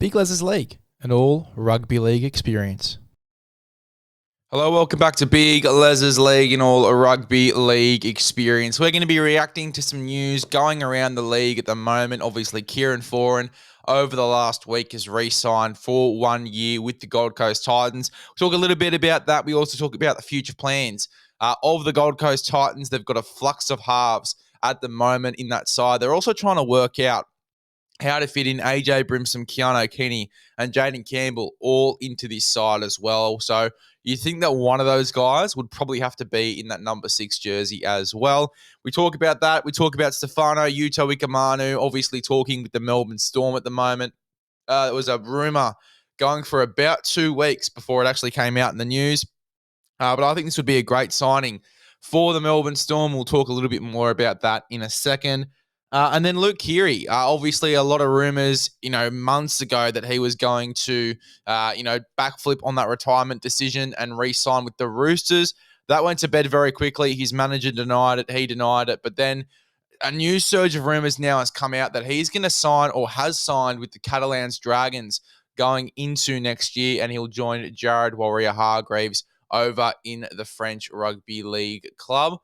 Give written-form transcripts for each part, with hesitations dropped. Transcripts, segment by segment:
Big LEZ'S League, an all rugby league experience. Hello, welcome back to Big LEZ'S League and all a rugby league experience. We're going to be reacting to some news going around the league at the moment. Obviously, Keiran Foran over the last week has re-signed for 1 year with the Gold Coast Titans. We'll talk a little bit about that. We also talk about the future plans of the Gold Coast Titans. They've got a flux of halves at the moment in that side. They're also trying to work out how to fit in AJ Brimson, Keanu Kearney, and Jaden Campbell all into this side as well. So you think that one of those guys would probably have to be in that number 6 jersey as well. We talk about that. We talk about Stefano Utoikamanu, obviously talking with the Melbourne Storm at the moment. There was a rumour going for about 2 weeks before it actually came out in the news. But I think this would be a great signing for the Melbourne Storm. We'll talk a little bit more about that in a second. And then Luke Keary, obviously a lot of rumours, months ago that he was going to, backflip on that retirement decision and re-sign with the Roosters. That went to bed very quickly. His manager denied it. He denied it. But then a new surge of rumours now has come out that he's going to sign or has signed with the Catalans Dragons going into next year, and he'll join Jared Warea-Hargreaves over in the French Rugby League club.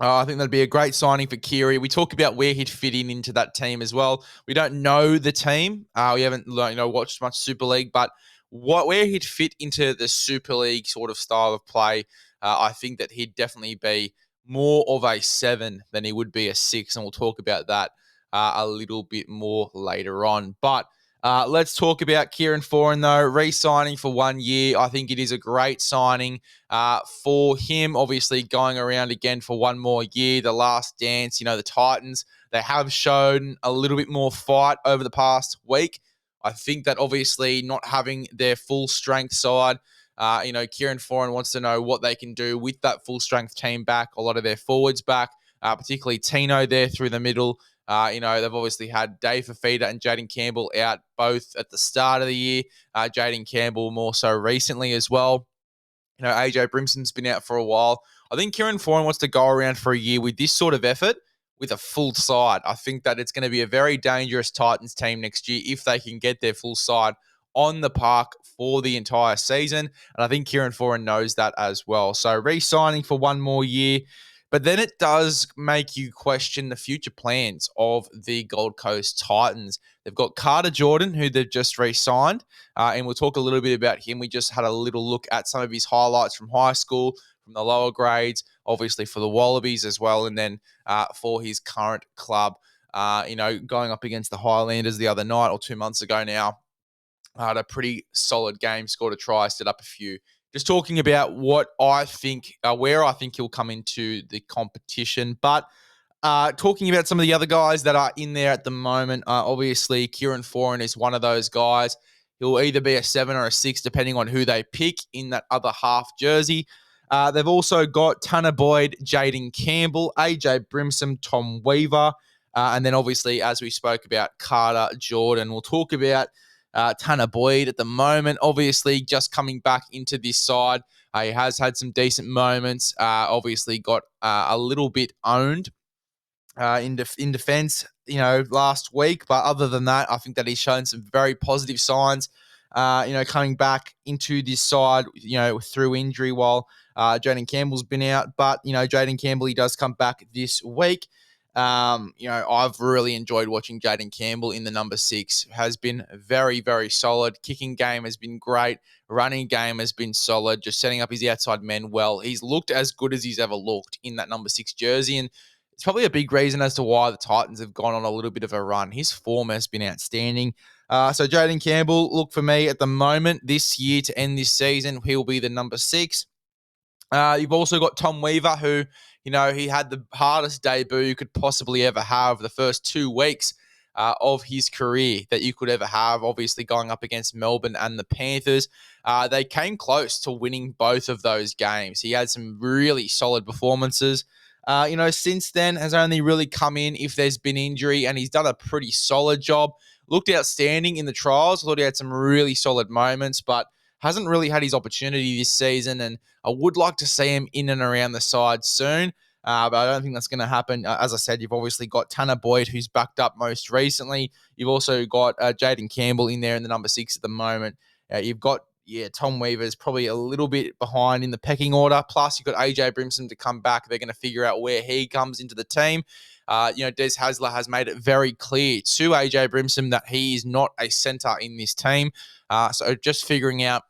I think that'd be a great signing for Keary. We talk about where he'd fit in into that team as well. We don't know the team. We haven't watched much Super League, but where he'd fit into the Super League sort of style of play, I think that he'd definitely be more of a 7 than he would be a 6, and we'll talk about that a little bit more later on. But let's talk about Keiran Foran, though. Re-signing for 1 year. I think it is a great signing for him. Obviously, going around again for one more year. The last dance, the Titans, they have shown a little bit more fight over the past week. I think that obviously not having their full strength side, Keiran Foran wants to know what they can do with that full strength team back. A lot of their forwards back, particularly Tino there through the middle. They've obviously had Dave Fafita and Jaden Campbell out both at the start of the year. Jaden Campbell more so recently as well. AJ Brimson's been out for a while. I think Keiran Foran wants to go around for a year with this sort of effort with a full side. I think that it's going to be a very dangerous Titans team next year if they can get their full side on the park for the entire season. And I think Keiran Foran knows that as well. So re-signing for one more year. But then it does make you question the future plans of the Gold Coast Titans. They've got Carter Jordan, who they've just re-signed, and we'll talk a little bit about him. We just had a little look at some of his highlights from high school, from the lower grades, obviously for the Wallabies as well, and then for his current club, going up against the Highlanders the other night or 2 months ago now. Had a pretty solid game, scored a try, stood up a few. Just talking about what I think, where I think he'll come into the competition. But talking about some of the other guys that are in there at the moment, obviously Keiran Foran is one of those guys. He'll either be a 7 or a 6, depending on who they pick in that other half jersey. They've also got Tanner Boyd, Jaden Campbell, AJ Brimson, Tom Weaver, and then obviously, as we spoke about, Carter Jordan. We'll talk about Tanner Boyd at the moment, obviously just coming back into this side. He has had some decent moments, obviously got a little bit owned in defense, last week. But other than that, I think that he's shown some very positive signs, coming back into this side, through injury while Jaden Campbell's been out. But, Jaden Campbell, he does come back this week. I've really enjoyed watching Jaden Campbell in the number 6. Has been very, very solid. Kicking game has been great. Running game has been solid. Just setting up his outside men well. He's looked as good as he's ever looked in that number 6 jersey. And it's probably a big reason as to why the Titans have gone on a little bit of a run. His form has been outstanding. So Jaden Campbell, look for me at the moment this year to end this season, he'll be the number 6. You've also got Tom Weaver, who, he had the hardest debut you could possibly ever have the first 2 weeks of his career that you could ever have, obviously going up against Melbourne and the Panthers. They came close to winning both of those games. He had some really solid performances. Since then has only really come in if there's been injury, and he's done a pretty solid job. Looked outstanding in the trials. Thought he had some really solid moments, but hasn't really had his opportunity this season, and I would like to see him in and around the side soon. But I don't think that's going to happen. As I said, you've obviously got Tanner Boyd, who's backed up most recently. You've also got Jaden Campbell in there in the number 6 at the moment. You've got Tom Weaver's probably a little bit behind in the pecking order. Plus, you've got AJ Brimson to come back. They're going to figure out where he comes into the team. Des Hasler has made it very clear to AJ Brimson that he is not a centre in this team. So just figuring out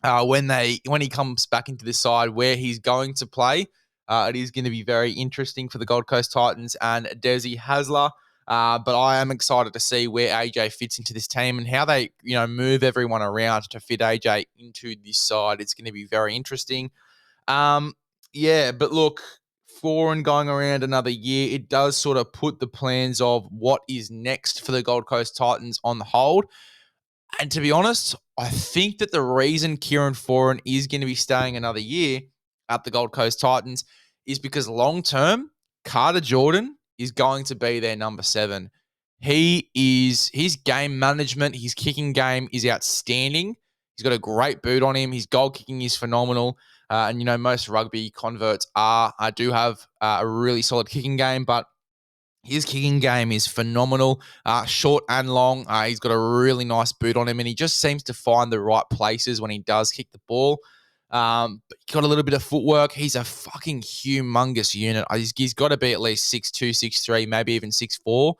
when he comes back into this side where he's going to play. It is going to be very interesting for the Gold Coast Titans and Desi Hasler. But I am excited to see where AJ fits into this team and how they, move everyone around to fit AJ into this side. It's going to be very interesting. But look, Foran going around another year, it does sort of put the plans of what is next for the Gold Coast Titans on the hold. And to be honest, I think that the reason Keiran Foran is going to be staying another year at the Gold Coast Titans is because long-term, Carter Jordan is going to be their number 7. His game management, his kicking game is outstanding. He's got a great boot on him. His goal kicking is phenomenal. Most rugby converts do have a really solid kicking game, but his kicking game is phenomenal, short and long. He's got a really nice boot on him, and he just seems to find the right places when he does kick the ball. But he's got a little bit of footwork. He's a fucking humongous unit. He's got to be at least 6'2", 6'3", maybe even 6'4".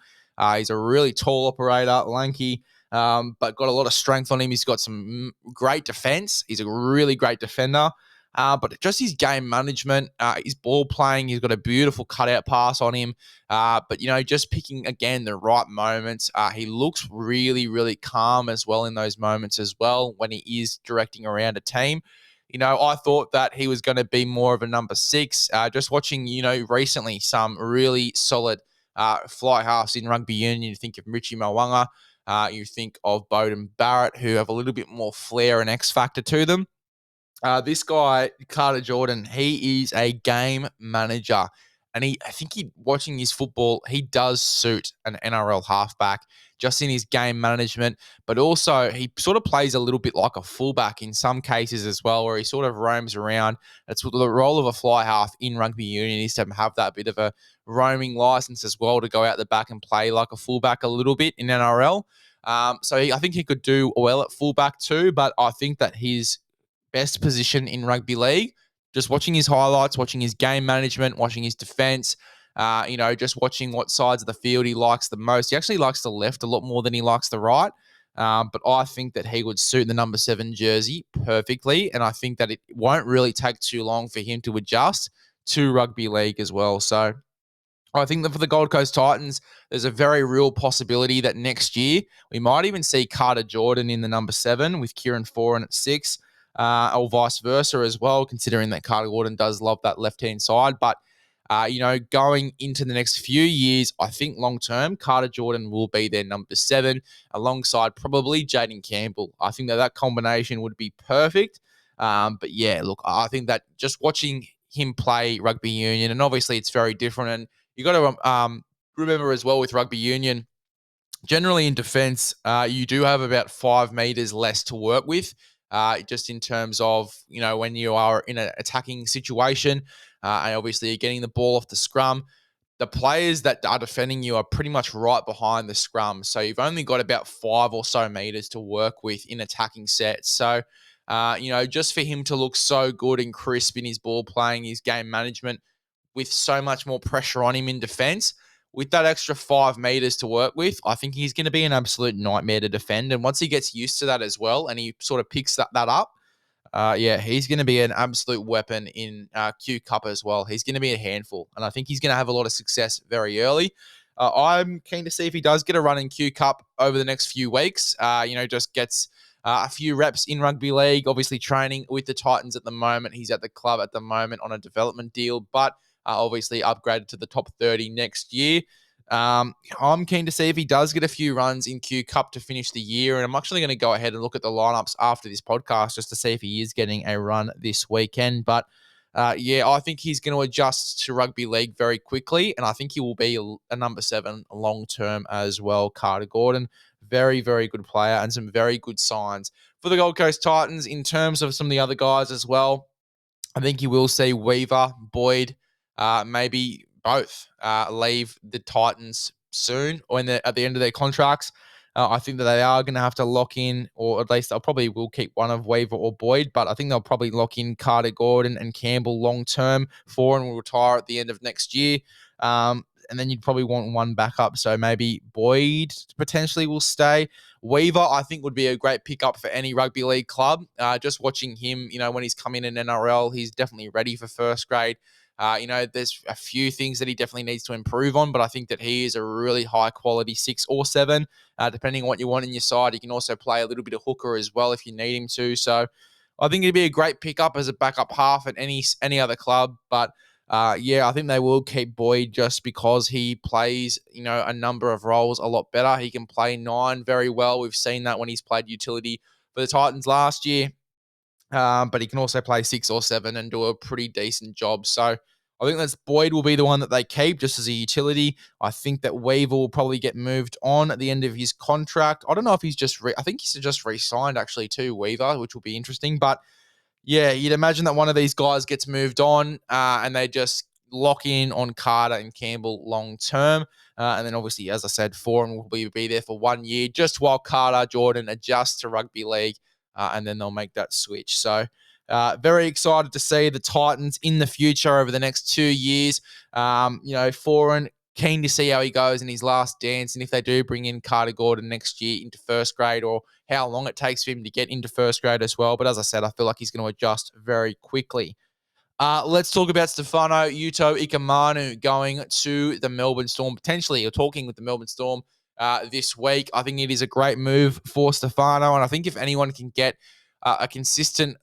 He's a really tall operator, lanky, but got a lot of strength on him. He's got some great defense. He's a really great defender. But just his game management, his ball playing, he's got a beautiful cutout pass on him. But just picking, again, the right moments. He looks really, really calm as well in those moments as well when he is directing around a team. I thought that he was going to be more of a number 6. Just watching, recently some really solid fly halves in rugby union. You think of Richie Mwanga. You think of Bowden Barrett, who have a little bit more flair and X factor to them. This guy, Carter Jordan, he is a game manager. And I think watching his football, he does suit an NRL halfback just in his game management. But also, he sort of plays a little bit like a fullback in some cases as well, where he sort of roams around. That's what the role of a fly half in rugby union is, to have that bit of a roaming license as well, to go out the back and play like a fullback a little bit in NRL. I think he could do well at fullback too, but I think that his best position in rugby league, just watching his highlights, watching his game management, watching his defense, just watching what sides of the field he likes the most. He actually likes the left a lot more than he likes the right. But I think that he would suit the number 7 jersey perfectly. And I think that it won't really take too long for him to adjust to rugby league as well. So I think that for the Gold Coast Titans, there's a very real possibility that next year we might even see Carter Jordan in the number 7 with Keiran Foran at 6. Or vice versa as well, considering that Carter Gordon does love that left-hand side. But, going into the next few years, I think long-term, Carter Jordan will be their number 7 alongside probably Jaden Campbell. I think that combination would be perfect. But, look, I think that just watching him play rugby union, and obviously it's very different. And you got to remember as well with rugby union, generally in defense, you do have about 5 meters less to work with. Just in terms of, when you are in an attacking situation and obviously you're getting the ball off the scrum, the players that are defending you are pretty much right behind the scrum. So you've only got about 5 or so meters to work with in attacking sets. So, just for him to look so good and crisp in his ball playing, his game management, with so much more pressure on him in defense, with that extra 5 meters to work with, I think he's going to be an absolute nightmare to defend. And once he gets used to that as well, and he sort of picks that up, he's going to be an absolute weapon in Q Cup as well. He's going to be a handful, and I think he's going to have a lot of success very early. I'm keen to see if he does get a run in Q Cup over the next few weeks. Just gets a few reps in rugby league, obviously training with the Titans at the moment. He's at the club at the moment on a development deal, but obviously upgraded to the top 30 next year. I'm keen to see if he does get a few runs in Q Cup to finish the year, and I'm actually going to go ahead and look at the lineups after this podcast just to see if he is getting a run this weekend. But I think he's going to adjust to rugby league very quickly, and I think he will be a number 7 long-term as well. Carter Gordon, very, very good player and some very good signs for the Gold Coast Titans in terms of some of the other guys as well. I think you will see Weaver, Boyd, maybe both leave the Titans soon or at the end of their contracts. I think that they are going to have to lock in, or at least they'll probably will keep one of Weaver or Boyd, but I think they'll probably lock in Carter Gordon and Campbell long term. Foran will retire at the end of next year. And then you'd probably want one backup. So maybe Boyd potentially will stay. Weaver, I think, would be a great pickup for any rugby league club. Just watching him, when he's come in NRL, he's definitely ready for first grade. There's a few things that he definitely needs to improve on, but I think that he is a really high quality 6 or 7, depending on what you want in your side. He can also play a little bit of hooker as well if you need him to. So I think it'd be a great pickup as a backup half at any other club. But I think they will keep Boyd just because he plays, a number of roles a lot better. He can play 9 very well. We've seen that when he's played utility for the Titans last year. But he can also play 6 or 7 and do a pretty decent job. So I think that Boyd will be the one that they keep just as a utility. I think that Weaver will probably get moved on at the end of his contract. I don't know if he's I think he's just re-signed actually too, Weaver, which will be interesting. But yeah, you'd imagine that one of these guys gets moved on and they just lock in on Carter and Campbell long term. And then obviously, as I said, Foran will be there for 1 year just while Carter, Jordan adjust to rugby league. And then they'll make that switch. So very excited to see the Titans in the future over the next 2 years. Foran, keen to see how he goes in his last dance, and if they do bring in Carter Gordon next year into first grade, or how long it takes for him to get into first grade as well. But as I said, I feel like he's going to adjust very quickly. Let's talk about Stefano Utoikamanu going to the Melbourne Storm, potentially, or talking with the Melbourne Storm this week. I think it is a great move for Stefano, and I think if anyone can get a consistent,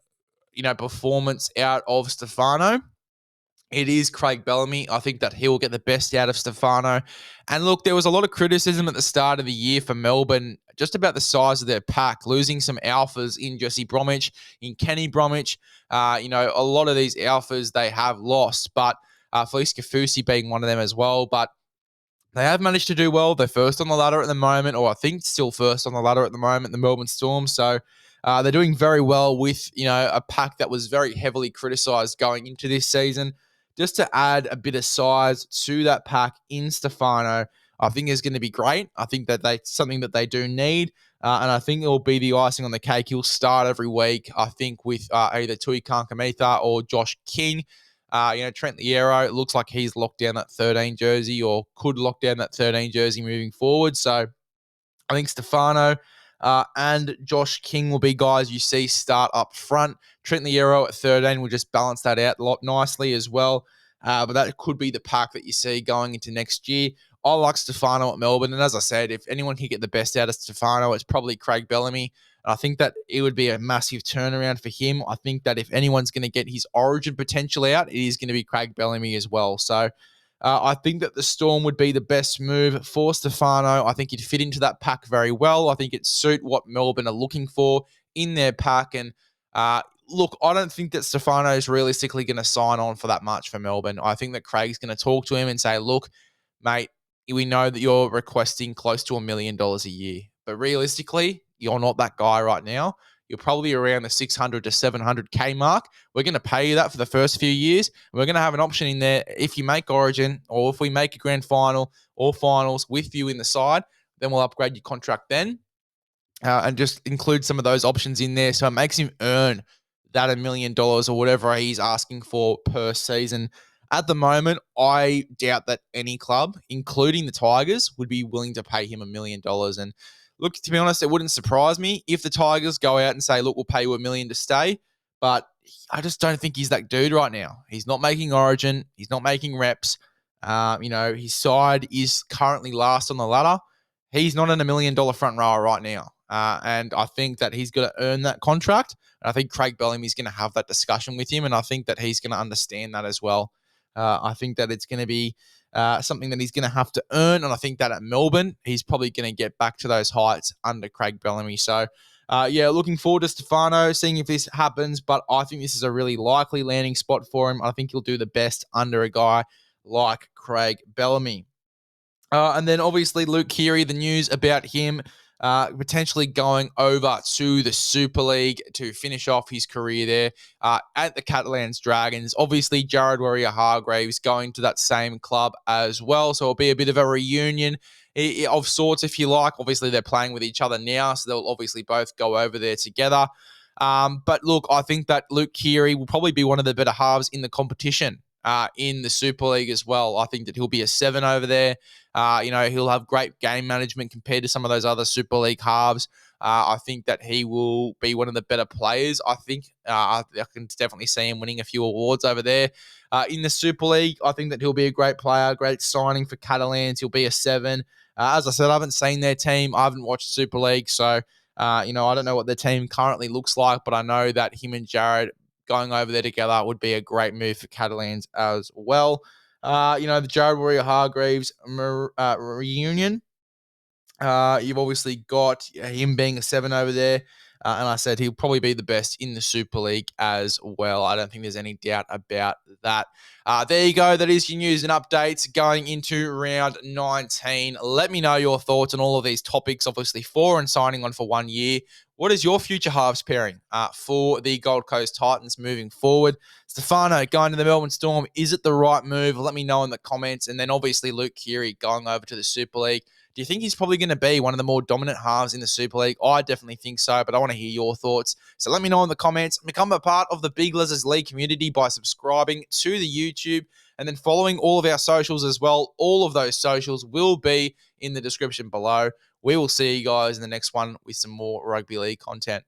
performance out of Stefano, it is Craig Bellamy. I think that he'll get the best out of Stefano. And look, there was a lot of criticism at the start of the year for Melbourne, just about the size of their pack, losing some alphas in Jesse Bromwich, in Kenny Bromwich. A lot of these alphas they have lost, but Felice Kafusi being one of them as well. But they have managed to do well. They're first on the ladder at the moment, or I think still first on the ladder at the moment, the Melbourne Storm. So they're doing very well with, a pack that was very heavily criticised going into this season. Just to add a bit of size to that pack in Stefano, I think is going to be great. I think that something that they do need. And I think it will be the icing on the cake. He'll start every week, I think, with either Tui Kankamita or Josh King. Trent Liero, it looks like he's locked down that 13 jersey, or could lock down that 13 jersey moving forward. So I think Stefano and Josh King will be guys you see start up front. Trent Liero at 13 will just balance that out a lot nicely as well. But that could be the pack that you see going into next year. I like Stefano at Melbourne. And as I said, if anyone can get the best out of Stefano, it's probably Craig Bellamy. And I think that it would be a massive turnaround for him. I think that if anyone's going to get his origin potential out, it is going to be Craig Bellamy as well. So I think that the Storm would be the best move for Stefano. I think he'd fit into that pack very well. I think it'd suit what Melbourne are looking for in their pack. And look, I don't think that Stefano is realistically going to sign on for that much for Melbourne. I think that Craig's going to talk to him and say, look, mate, we know that you're requesting close to $1 million a year. But realistically, you're not that guy right now. You're probably around the 600 to 700K mark. We're going to pay you that for the first few years. We're going to have an option in there. If you make Origin, or if we make a grand final or finals with you in the side, then we'll upgrade your contract then. And just include some of those options in there. So it makes him earn that $1 million or whatever he's asking for per season. At the moment, I doubt that any club, including the Tigers, would be willing to pay him $1 million. And look, to be honest, it wouldn't surprise me if the Tigers go out and say, look, we'll pay you $1 million to stay. But I just don't think he's that dude right now. He's not making Origin. He's not making reps. His side is currently last on the ladder. He's not in $1 million front rower right now. And I think that he's going to earn that contract. And I think Craig Bellamy's going to have that discussion with him. And I think that he's going to understand that as well. I think that it's going to be something that he's going to have to earn. And I think that at Melbourne, he's probably going to get back to those heights under Craig Bellamy. So, looking forward to Stefano, seeing if this happens. But I think this is a really likely landing spot for him. I think he'll do the best under a guy like Craig Bellamy. And then obviously Luke Keary, the news about him potentially going over to the Super League to finish off his career there at the Catalans Dragons. Obviously, Jared Warea-Hargreaves going to that same club as well, so it'll be a bit of a reunion of sorts, if you like. Obviously, they're playing with each other now, so they'll obviously both go over there together. But look, I think that Luke Keary will probably be one of the better halves in the competition in the Super League as well. I think that he'll be a 7 over there. He'll have great game management compared to some of those other Super League halves. I think that he will be one of the better players. I think I can definitely see him winning a few awards over there. In the Super League, I think that he'll be a great player, great signing for Catalans. He'll be a 7. As I said, I haven't seen their team. I haven't watched Super League, so I don't know what their team currently looks like, but I know that him and Jared going over there together would be a great move for Catalans as well. The Jared Warea-Hargreaves reunion. You've obviously got him being a 7 over there. And I said he'll probably be the best in the Super League as well. I don't think there's any doubt about that. There you go. That is your news and updates going into round 19. Let me know your thoughts on all of these topics. Obviously, Foran signing on for 1 year. What is your future halves pairing for the Gold Coast Titans moving forward? Stefano going to the Melbourne Storm. Is it the right move? Let me know in the comments. And then obviously Luke Keary going over to the Super League. Do you think he's probably going to be one of the more dominant halves in the Super League? I definitely think so, but I want to hear your thoughts. So let me know in the comments. Become a part of the Big LEZ'S League community by subscribing to the YouTube and then following all of our socials as well. All of those socials will be in the description below. We will see you guys in the next one with some more rugby league content.